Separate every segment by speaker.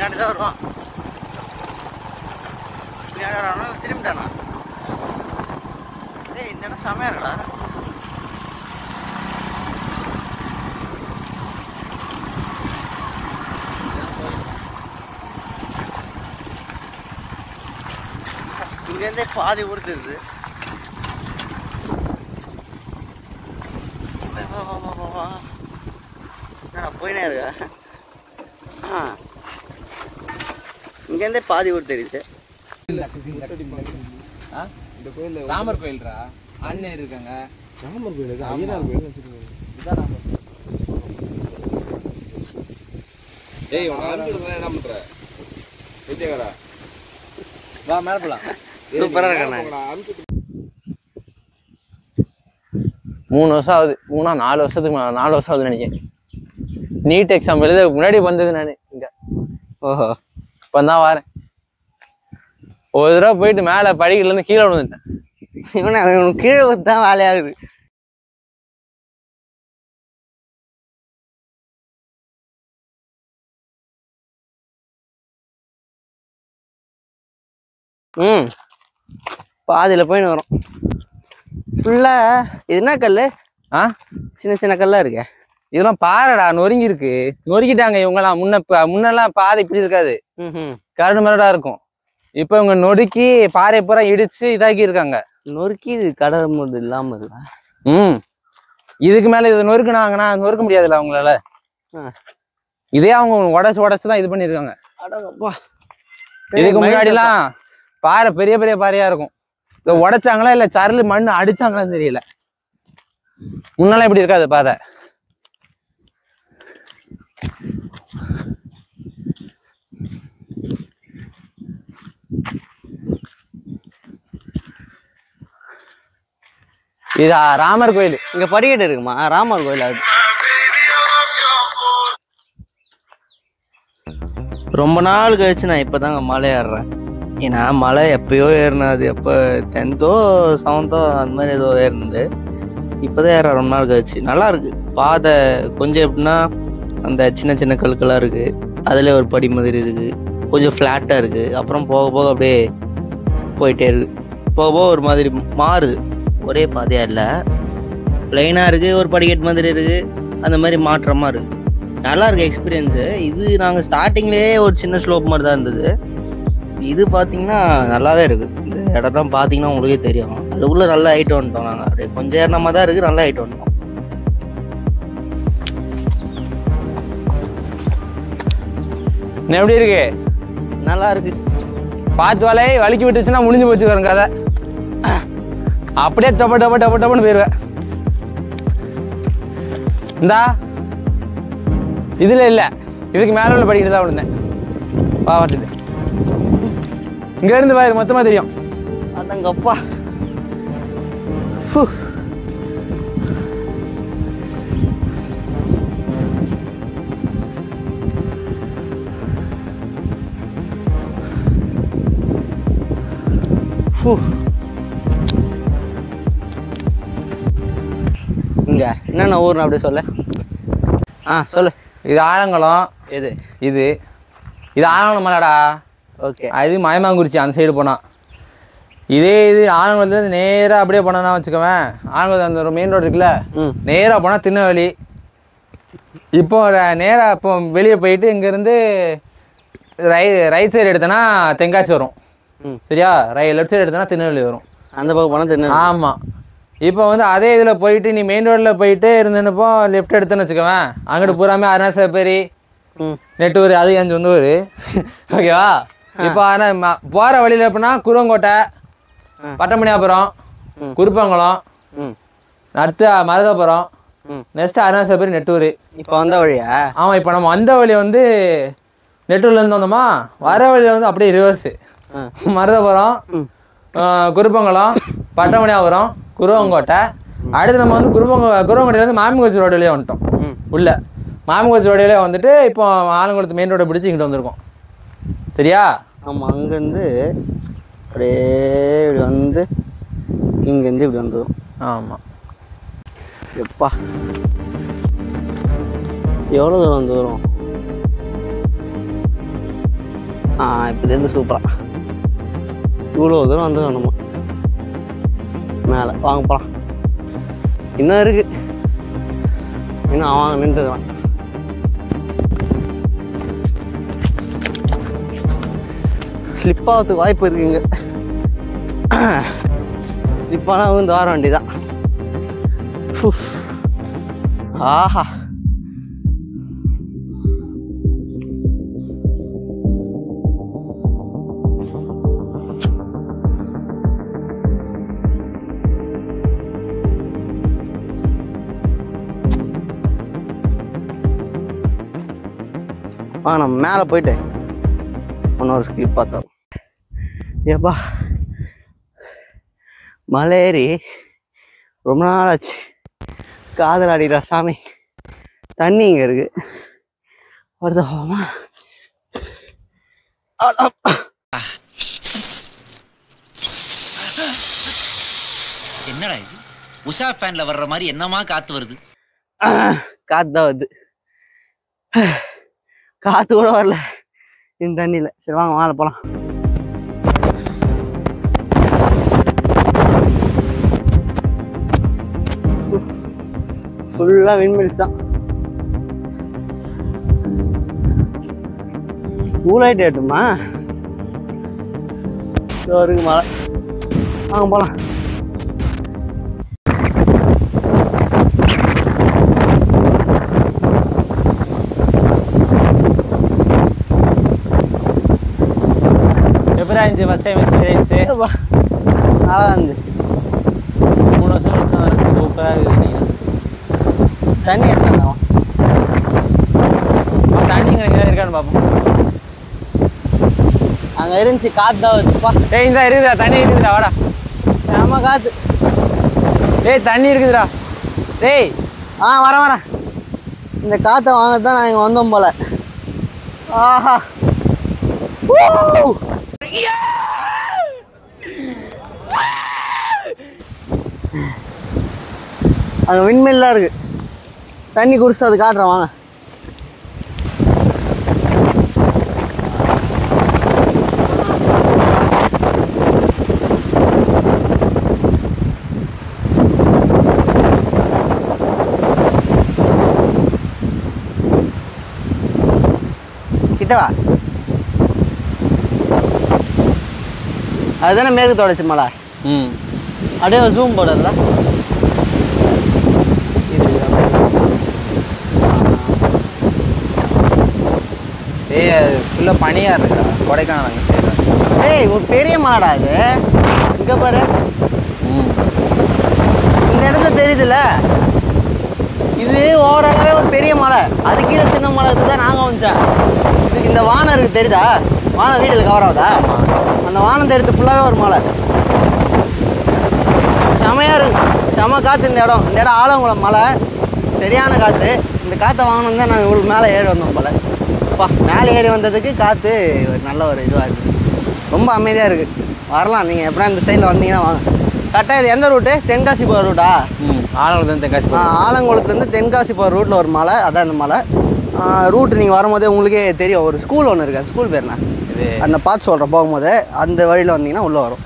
Speaker 1: பின்னாடி தான் வருவான். பின்னாடி வரனால திரும்பிட்டானா? ஏய் இந்த இடம் செமையா இருக்கடா. இங்கேருந்தே பாதி ஊர் தெரியுது. போயினே இருக்கா? இங்கேருந்தே பாதி ஊர் தெரியுது.
Speaker 2: இந்த கோயில் ராமர் கோயில்ரா, ஆஞ்சநேயர் இருக்காங்க. ராமர் கோயில், ஐயனார் கோயில் இதுதான் ராமர். ஏய் உனக்கு அனுப்பிடுறேன், என்ன பண்ற விஜயகரா? வா மேலே போலாம்.
Speaker 1: சூப்பராக இருக்கண்ணா.
Speaker 3: 3 வருஷம் ஆகுது. 4 வருஷத்துக்கு 4 வருஷம் ஆகுது நினைக்கிறேன். நீட் எக்ஸாம் எழுத முன்னாடி வந்தது நான் இங்க. ஓஹோ, இப்போ தான் வரேன். ஒரு தடவை போயிட்டு மேலே படிக்கலேருந்து கீழே விழுந்துட்டேன்.
Speaker 1: இவனுக்கு கீழே தான் வேலையாகுது. பாதியில் போயின்னு வரும். ஃபுல்லாக இது என்ன கல்? சின்ன சின்ன கல்லாக இருக்கு.
Speaker 3: இதெல்லாம் பாறைடா, நொறுங்கி இருக்கு. நொறுக்கிட்டாங்க இவங்கெல்லாம். முன்னெல்லாம் பாதை இப்படி இருக்காது, கரடு மரடா இருக்கும். இப்போ இவங்க நொறுக்கி பாறை பூரா இடிச்சு இதாக்கி இருக்காங்க.
Speaker 1: நொறுக்கி இது கடல் முறை இல்லாம இருக்கா?
Speaker 3: இதுக்கு மேல இது நொறுக்குனாங்கன்னா நொறுக்க முடியாதுல்ல அவங்களால. இதே அவங்க உடச்சுதான் இது பண்ணிருக்காங்க. இதுக்கு முன்னாடி எல்லாம் பாறை பெரிய பெரிய பாறையா இருக்கும். இதை உடைச்சாங்களா இல்ல சரலு மண்ணு அடிச்சாங்களான்னு தெரியல. முன்னால இப்படி இருக்காது பாதை. இது ராமர் கோயில்.
Speaker 1: இங்க படிக்கட்டு இருக்குமா? ராமர் கோயில். அது ரொம்ப நாள் கழிச்சு நான் இப்பதாங்க மலை ஏறுறேன். ஏன்னா மலை எப்பயோ ஏறினேன். அது எப்போ 10th or 7th அந்த மாதிரி ஏதோ ஏறினது. இப்போதான் ஏற ரொம்ப நாள் கழிச்சு. நல்லா இருக்கு பாதை. கொஞ்சம் எப்படின்னா அந்த சின்ன சின்ன கற்களாக இருக்கு, அதுல ஒரு படி மாதிரி இருக்கு, கொஞ்சம் ஃப்ளாட்டா இருக்கு. அப்புறம் போக போக அப்படியே போயிட்டே இருக்கு. போக போக ஒரு மாதிரி மாறுது. ஒரே பாதையா இல்லை, பிளைனா இருக்கு, ஒரு படிக்கட்டு மாதிரி இருக்கு, அந்த மாதிரி மாற்றமா இருக்கு. நல்லா இருக்கு எக்ஸ்பீரியன்ஸு. இது நாங்கள் ஸ்டார்டிங்லேயே ஒரு சின்ன ஸ்லோப் மாதிரி தான் இருந்தது. இது பார்த்தீங்கன்னா நல்லாவே இருக்கு. இந்த இடத்தான் பார்த்தீங்கன்னா உங்களுக்கே தெரியும். அதுக்குள்ள நல்லா ஹைட் வந்துட்டோம். நாங்கள் அப்படியே கொஞ்சம் ஏறினமா தான் இருக்கு, நல்லா ஹைட் வந்துட்டோம்.
Speaker 3: எப்படி இருக்கு?
Speaker 1: நல்லா இருக்கு.
Speaker 3: பாத்து வலையை வலிக்கி விட்டுச்சுன்னா முடிஞ்சு போச்சு வரும் கதை. அப்படியே டப்புன்னு போயிருவேன். இந்தா இதுல இல்ல, இதுக்கு மேல உள்ள படிக்கிட்டு தான் விழுந்தேன். பாவத்துட்டு இங்க இருந்து பாரு மொத்தமா தெரியும்.
Speaker 1: அடங்கப்பா. இங்க என்னென்ன ஊர்னு அப்படி சொல்ல. சொல்லு.
Speaker 3: இது ஆலங்குளம்.
Speaker 1: எது
Speaker 3: இது? இது ஆலங்குளம் மலைடா.
Speaker 1: ஓகே.
Speaker 3: அது மயமாங்குறிச்சி அந்த சைடு போனா. இதே இது ஆலங்குளத்துலேருந்து நேராக அப்படியே போனோன்னா வச்சுக்கவேன், ஆலங்குளம் அந்த மெயின் ரோடு இருக்குல்ல, நேராக போனால் திருநெல்வேலி. இப்போ நேராக இப்போ வெளியே போயிட்டு இங்கேருந்து ரைட் சைடு எடுத்தோன்னா தென்காசி வரும். சரியா? லெஃப்ட் சைடு எடுத்தோன்னா திருநெல்வேலி வரும்.
Speaker 1: அந்த பக்கம் போனால் திருநெல்வேலி.
Speaker 3: ஆமாம். இப்போ வந்து அதே இதில் போயிட்டு நீ மெயின் ரோட்டில் போயிட்டு இருந்தேன்னப்போ லெஃப்ட் எடுத்தேன்னு வச்சுக்கவேன், அங்கிட்டு பூராமே அருணாச்சலப்பேரி, நெட்டூர், அது என் சொந்த ஊர். ஓகேவா? இப்போ ஆனால் போகிற வழியில் எப்படின்னா குருவங்கோட்டை, பட்டமணியாபுரம், குருப்பங்குளம், அடுத்து மருதாபுரம், நெக்ஸ்ட் அருணாச்சலப்பேரி, நெட்டூர்.
Speaker 1: இப்போ வந்த வழியா?
Speaker 3: ஆமாம். இப்போ நம்ம வந்த வழி வந்து நெட்டூர்லேருந்து வந்தோமா, வர வழியில் வந்து அப்படியே ரிவர்ஸு. மருதாபுரம், குருப்பங்குளம், பட்டமணியாபுரம், குருவங்கோட்டை. அடுத்து நம்ம வந்து குருவங்கோட்டையிலேருந்து மாமிகோச்சி ரோடு வழியாக வந்துட்டோம். உள்ள மாமிகோச்சி ரோடு வழியாக வந்துட்டு இப்போ ஆலங்குளத்து மெயின் ரோடை பிடிச்சி இங்கிட்டு வந்திருக்கோம். சரியா?
Speaker 1: ஆமாம். அங்கேருந்து அப்படியே இப்படி வந்து இங்கேருந்து இப்படி வந்துடும்.
Speaker 3: ஆமாம்.
Speaker 1: எப்பா எவ்வளோ தூரம் வந்து வரும்? இப்போ தெரிஞ்சு சூப்பராக இவ்வளோ தூரம் வந்து நம்ம மேலே வாங்க போகலாம். இன்னும் இருக்கு, இன்னும் அவங்க நின்றுக்கலாம். ஸ்லிப் ஆகிறதுக்கு வாய்ப்பு இருக்குங்க. ஸ்லிப்பானால் வந்து வர வேண்டியதான். ஆஹா, நம்ம மேலே போயிட்டு இன்னொரு ஸ்கிளிப் பார்த்தோம். ஏப்பா மலையேறி ரொம்ப நாள் ஆச்சு. காதல் அடிக்கிற சாமி. தண்ணி இங்கே இருக்கு, வருதா?
Speaker 4: என்னடா இது உஷா ஃபேன்ல வர்ற மாதிரி என்னமா காத்து வருது?
Speaker 1: காத்து தான் வருது, காத்து கூட வரல இந்த தண்ணியில். சரி வாங்க மேலே போகலாம். ஃபுல்லாக விண்மில்ஸ் தான். கூலாயிட்டு ஏட்டுமா இருக்கு மழை. வாங்க போகலாம்.
Speaker 3: எப்படா இருந்துச்சு ஃபர்ஸ்ட் டைம் எக்ஸ்பீரியன்ஸு?
Speaker 1: நல்லா இருந்து
Speaker 3: 3 வருஷம் சூப்பராக இருக்குது. நீங்கள்
Speaker 1: தண்ணி எடுத்துக்கலாம்.
Speaker 3: தண்ணி இங்கே இருக்கான்னு பார்ப்போம்.
Speaker 1: அங்கே இருந்துச்சு, காற்று தான் வருதுப்பா.
Speaker 3: ஏய் இந்த இருக்குதா தண்ணி இருக்குதுடா, வாடா.
Speaker 1: செம காற்று.
Speaker 3: ஏய் தண்ணி இருக்குதுடா. டேய்
Speaker 1: வரேன். இந்த காற்றை வாங்க தான் நான் இங்கே வந்தோம் போல. ஆஹா, அங்கே விண்மில்லாம் இருக்கு. தண்ணி குடிச்சு அது காட்டுறேன் வாங்க. கிட்டவா, அதுதானே மேற்கு தொடர்ச்சி மலை. அப்படியே ஒரு ஜூம் போடுறதுல
Speaker 3: ஏய் அது ஃபுல்லாக பனியாக இருக்குடா, கொடைக்கானல் அங்கே சைடு.
Speaker 1: ஏய் ஒரு பெரிய மலைடா இது. இங்கே பாரு, இந்த இடத்துல தெரியுதுல்ல, இது ஓவராலாகவே ஒரு பெரிய மலை. அது கீழே சின்ன மலை தான் நாங்கள் வந்துச்சேன். இதுக்கு இந்த வானம் இருக்குது தெரியுதா? வானம் வீடியோவில் கவர் ஆகுதா? அந்த வானம் தெரியுது ஃபுல்லாகவே ஒரு மலை. செமையாக இருக்கு, செம காற்று இந்த இடம். இந்த இடம் ஆலங்குளம் மலை, சரியான காற்று. இந்த காற்றை வாங்கணும் தான் நாங்கள் இவ்வளோ மேலே ஏறி வந்தோம் போல. அப்பா மேலே ஏறி வந்ததுக்கு காற்று ஒரு நல்ல ஒரு இதுவாக இருக்குது. ரொம்ப அமைதியாக இருக்குது. வரலாம் நீங்கள் எப்படின்னா இந்த சைடில் வந்தீங்கன்னா வாங்க. கரெக்டாக இது எந்த ரூட்டு? தென்காசி போகிற ரூட்டா?
Speaker 3: ஆலங்குளத்துலேருந்து தென்காசி.
Speaker 1: ஆலங்குளத்துலேருந்து தென்காசி போகிற ரூட்டில் ஒரு மலை, அதான் இந்த மலை ரூட்டு. நீங்கள் வரும்போதே உங்களுக்கே தெரியும், ஒரு ஸ்கூல் ஒன்று இருக்கு. ஸ்கூல் பேர்ண்ணா அந்த பார்த்து சொல்கிறேன். போகும்போது அந்த வழியில் வந்தீங்கன்னா உள்ளே வரும்.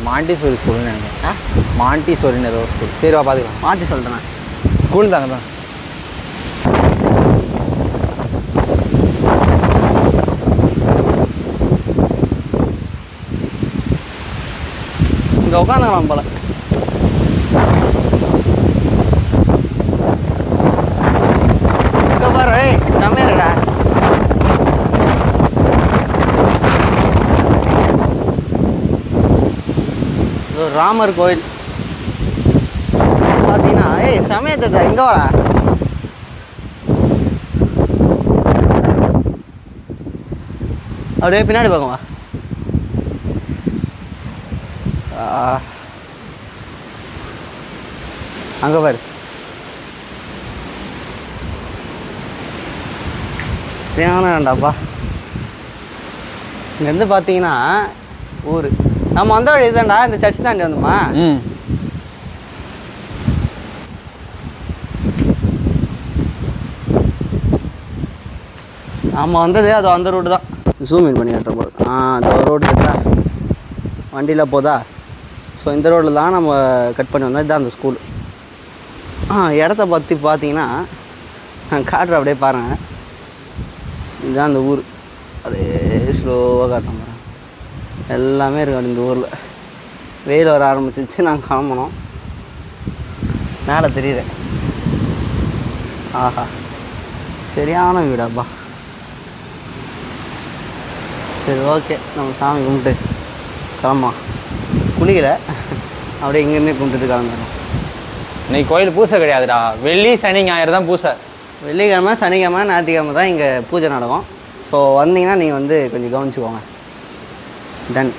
Speaker 3: மாண்டிசோரி ஸ்கூல்னு நினைக்கிறேன். மாண்டிசோரின்னு ஏதோ ஸ்கூல். சரிவா பார்த்துக்கலாம்.
Speaker 1: மாற்றி சொல்கிறேண்ணா,
Speaker 3: ஸ்கூல் தாங்க தான்.
Speaker 1: இங்கே உட்காந்துக்கலாம் போல. இங்கே பாரு, செம்மையாடா. ராமர் கோயில் பார்த்தீங்கன்னா, சமயத்தை இங்கே வாடா. அப்படியே பின்னாடி பார்க்கவா. அங்கே பாரு, சரியானடாப்பா. இங்கேருந்து பார்த்தீங்கன்னா ஊர் நம்ம வந்த வழி இதுதான்டா. இந்த சர்ச் தாண்டி வந்தோமா? ஆமாம் வந்தது அது அந்த ரோடு தான். ஜூம் இன் பண்ணி காட்டுறேன் போல. அந்த ரோடு இருக்கா, வண்டியில் போதா. ஸோ இந்த ரோடில் தான் நம்ம கட் பண்ணி வந்தோம். இதுதான் அந்த ஸ்கூல். இடத்த பற்றி பார்த்தீங்கன்னா காட்டுற அப்படியே பாருங்கள். இதுதான் அந்த ஊர். அப்படியே ஸ்லோவாக காட்டுறோம் பாருங்கள். எல்லாமே இருக்கு அப்படி இந்த ஊரில். வெயில் வர ஆரம்பிச்சிச்சு. நாங்கள் கிளம்பணும். மேலே தெரியுது. ஆஹா சரியான வீடாப்பா. சரி ஓகே, நம்ம சாமி கும்பிட்டு கிளம்பலாம். குளிக்கலை, அப்படியே இங்கேருந்தே கும்பிட்டுட்டு கிளம்பிடணும்.
Speaker 3: இன்னைக்கு கோயில் பூசை கிடையாதுடா. வெள்ளி சனி ஞாயிறு தான் பூசை.
Speaker 1: வெள்ளிக்கிழமை சனிக்கிழமை ஞாயிற்றுக்கிழமை தான் இங்கே பூஜை நடக்கும். ஸோ வந்தீங்கன்னா நீங்கள் வந்து கொஞ்சம் கவனிச்சுக்கோங்க. டன்.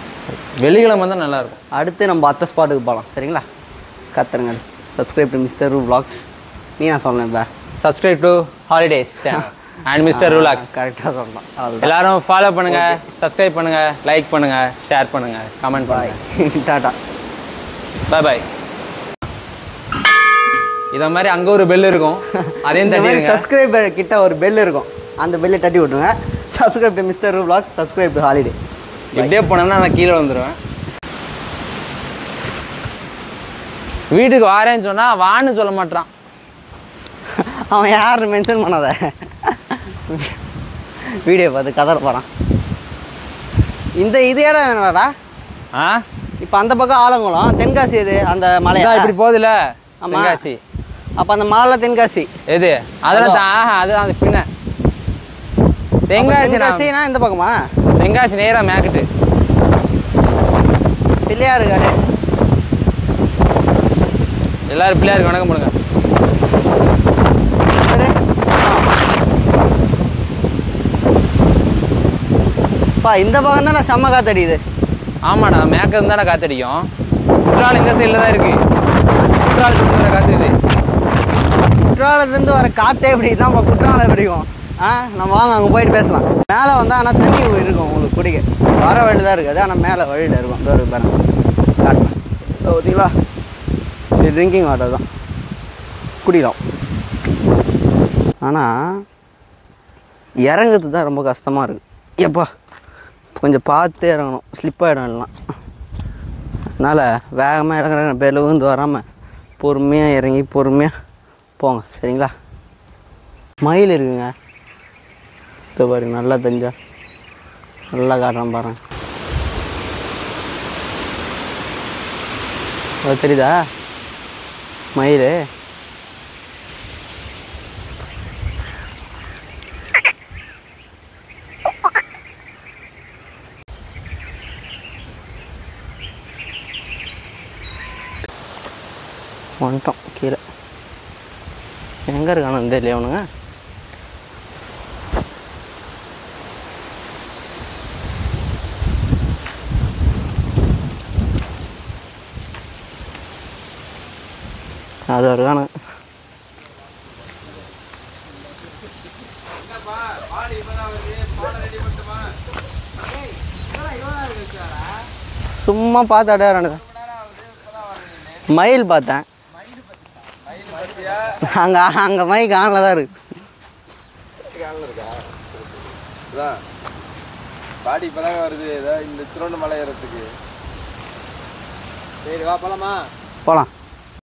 Speaker 3: வெள்ளிக்கிழமை தான் நல்லாயிருக்கும்.
Speaker 1: அடுத்து நம்ம அத்தை ஸ்பாட்டுக்கு போகலாம். சரிங்களா? கத்துருங்க. Subscribe to mister vlogs. நீ நான் சொன்னேன் இப்போ.
Speaker 3: Subscribe to holidays channel and mister vlogs.
Speaker 1: கரெக்டாக சொல்லலாம். அது
Speaker 3: எல்லாரும் ஃபாலோ பண்ணுங்க, சப்ஸ்கிரைப் பண்ணுங்க, லைக் பண்ணுங்க, ஷேர் பண்ணுங்க, கமெண்ட் பண்ணுங்க.
Speaker 1: Tata
Speaker 3: bye bye. இதை மாதிரி அங்கே ஒரு பெல் இருக்கும், அதையும் தட்டி
Speaker 1: சப்ஸ்கிரைபர் கிட்ட ஒரு பெல் இருக்கும், அந்த பெல்லை தட்டி விட்டுருங்க. Subscribe to mister vlogs, subscribe to holiday.
Speaker 3: இப்படியே போனோம்னா நான் கீழே வந்துடுவேன். வீட்டுக்கு வாரேன்னு சொன்னால் வான்னு சொல்ல மாட்டான்.
Speaker 1: அவன் யாரும் மென்ஷன் பண்ணாத. வீடியோ பார்த்து கதற போகிறான். இந்த இது இடம் என்னடா? இப்போ அந்த பக்கம் ஆலங்குளம், தென்காசி. இது அந்த மலை
Speaker 3: இப்படி போகுதுல்ல, தென்காசி.
Speaker 1: அப்போ அந்த மலையில் தென்காசி
Speaker 3: எது? அதெல்லாம் அது அந்த பின்ன
Speaker 1: தென்காசினா இந்த பக்கமா?
Speaker 3: தென்காசி நேராக மேக்கெட்டு
Speaker 1: பிள்ளையார் இருக்காரு.
Speaker 3: எல்லாரும் பிள்ளையாருக்கு வணக்கம் பண்ணுங்க.
Speaker 1: இந்த பக்கம் தான் செம்ம காத்தடிக்குது.
Speaker 3: ஆமாடா, மேக்க இருந்தானே காத்தடிக்கும். குற்றாலம் இந்த சைடில் தான் இருக்கு. குற்றாலத்துக்கு காத்துக்குது.
Speaker 1: குற்றாலத்துலேருந்து வர காற்றே இப்படி தான். இப்போ குற்றாலம் எப்படிக்கும்? நம்ம வாங்க அங்கே போயிட்டு பேசலாம். மேலே வந்தால் ஆனால் தண்ணி இருக்கும் உங்களுக்கு குடிக்க. வர வழி தான் இருக்காது, ஆனால் மேலே வழியில் இருக்கும். தோறு பாருங்க காட்டுறேன். பார்த்தீங்களா? இது ட்ரிங்கிங் வாட்டர் தான், குடிக்கலாம். ஆனால் இறங்குறது தான் ரொம்ப கஷ்டமாக இருக்குது. எப்பா கொஞ்சம் பார்த்து இறங்கணும், ஸ்லிப்பாகிடும் எல்லாம். அதனால் வேகமாக இறங்குற பேரில் விழுந்து வராமல் பொறுமையாக இறங்கி பொறுமையாக போங்க. சரிங்களா? மயில் இருக்குங்க. இது பாருங்க, நல்லா தெரிஞ்சா நல்லா காட்டுறேன் பாருங்க. அது தெரியுதா மயில்? வந்துட்டோம் கீழே. எங்கே இருக்கானு தெரியல அவனுங்க. அது இருக்கானு. சும்மா பார்த்து அடையாளம் மயில் பார்த்தேன். அங்கே அங்கே மைக் ஆனில் தான் இருக்கு.
Speaker 2: பாடி இப்போதான் வருது ஏதோ இந்த திருவண்ணாமலை ஏறத்துக்கு. சரி வா போலாமா?
Speaker 1: போகலாம்.